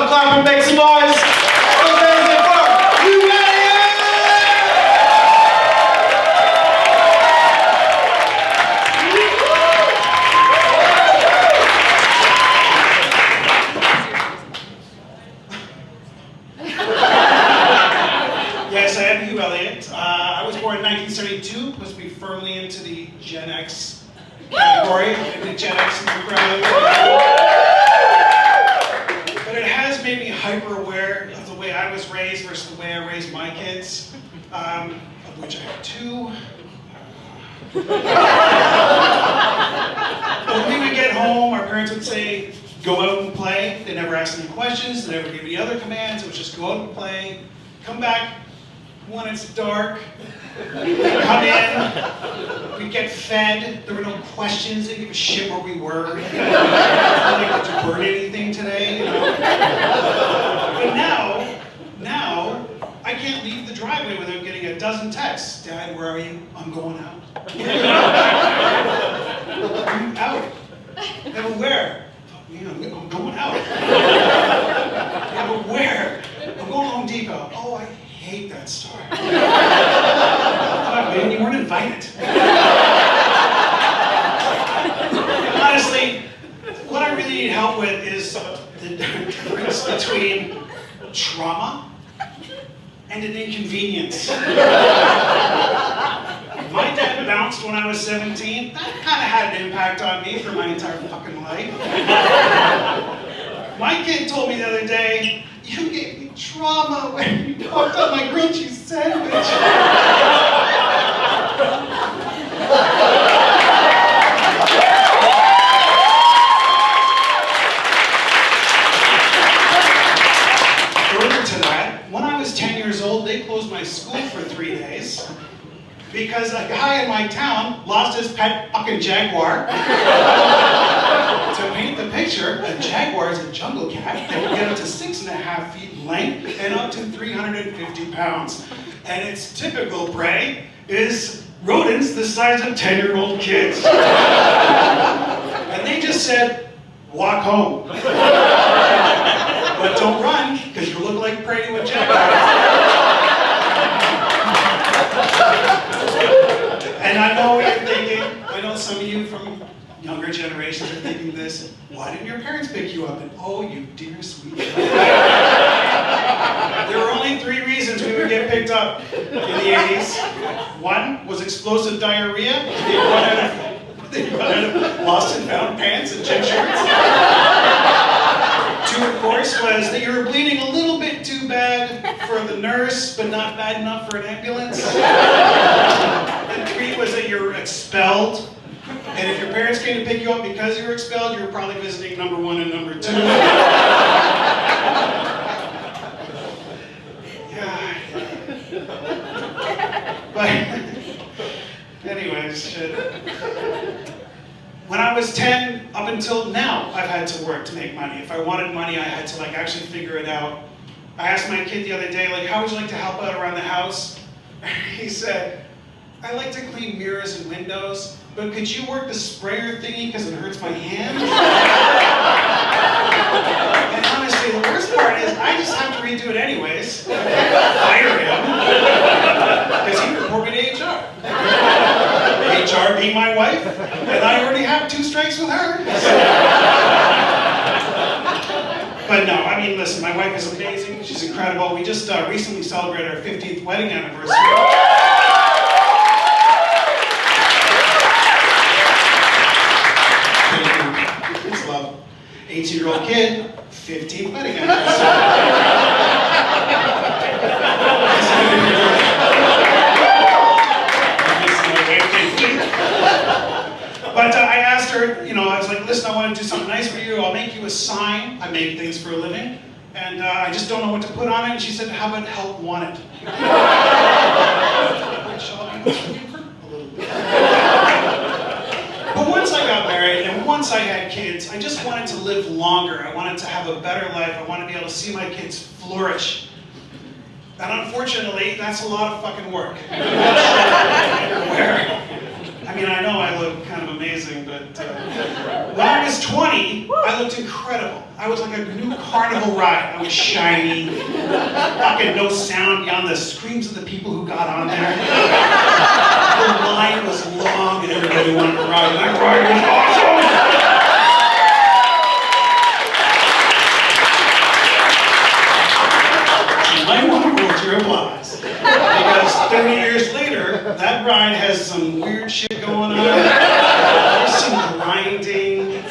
yourself, clap and make some noise. Yes, I am Hugh Elliott. I was born in 1972, supposed to be firmly into the Gen X category, into Gen X in the crowd. But it has made me hyper aware of the way I was raised versus the way I raised my kids, of which I have two. When we would get home, our parents would say, go out and play. They never asked any questions, they never gave any other commands. It was just go out and play, come back when it's dark, we'd come in, we'd get fed, there were no questions, they didn't give a shit where we were. They didn't like to burn anything today, you know. But now, I can't leave the driveway without getting a dozen texts. Dad, where are you? I'm going out. I'm out. Yeah, but where? I'm going out. Yeah, but where? I'm going to Home Depot. Oh, I hate that store. Fuck, man, you weren't invited. Honestly, what I really need help with is the difference between trauma and an inconvenience. My dad bounced when I was 17. That kind of had an impact on me for my entire fucking life. My kid told me the other day, you gave me trauma when you knocked on my grilled cheese sandwich. Further to that, when I was 10 years old, they closed my school for 3 days because a guy in my town lost his pet fucking jaguar. To paint the picture, a jaguar is a jungle cat that can get up to 6.5 feet in length and up to 350 pounds. And its typical prey is rodents the size of 10-year-old kids. And they just said, walk home. But don't run, because you look like prey to a jaguar. And I know what you're thinking. I know some of you from younger generations are thinking this. Why didn't your parents pick you up? And oh, you dear sweet child. There were only 3 reasons we would get picked up in the 80s. 1 was explosive diarrhea. They run out of lost and found pants and gym shorts. 2, of course, was that you were bleeding a little bit too bad for the nurse, but not bad enough for an ambulance. And 3 was that you were expelled. And if your parents came to pick you up because you were expelled, you were probably visiting number 1 and number 2. Yeah. But anyways, shit. When I was 10, up until now, I've had to work to make money. If I wanted money, I had to actually figure it out. I asked my kid the other day, how would you like to help out around the house? He said, I like to clean mirrors and windows, but could you work the sprayer thingy because it hurts my hand? And honestly, the worst part is I just have to redo it anyways. Fire him. Because he report me to HR. HR being my wife, and I already have 2 strikes with her. But no, I mean, listen, my wife is amazing. She's incredible. We just recently celebrated our 15th wedding anniversary. It's love. 18-year-old kid, 15th wedding anniversary. But I asked her, I was like, listen, I want to do something nice for you. I'll make you a sign. I make things for a living. And I just don't know what to put on it. And she said, how about help wanted? But once I got married and once I had kids, I just wanted to live longer. I wanted to have a better life. I wanted to be able to see my kids flourish. And unfortunately, that's a lot of fucking work. I mean, I know I look kind of amazing, but when I was 20, I I looked incredible. I was like a new carnival ride. I was shiny, fucking no sound beyond the screams of the people who got on there. The line was long and everybody wanted to ride. That ride was awesome! I want to hold your applause. Because 30 years later, that ride has some weird shit going on. There's some grinding.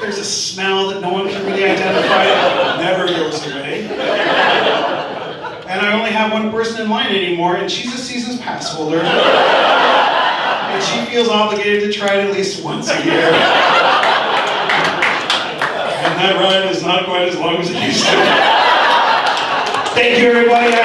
There's a smell that no one can really identify. It never goes away. And I only have one person in line anymore, and she's a season's pass holder. And she feels obligated to try it at least once a year. And that ride is not quite as long as it used to be. Thank you, everybody.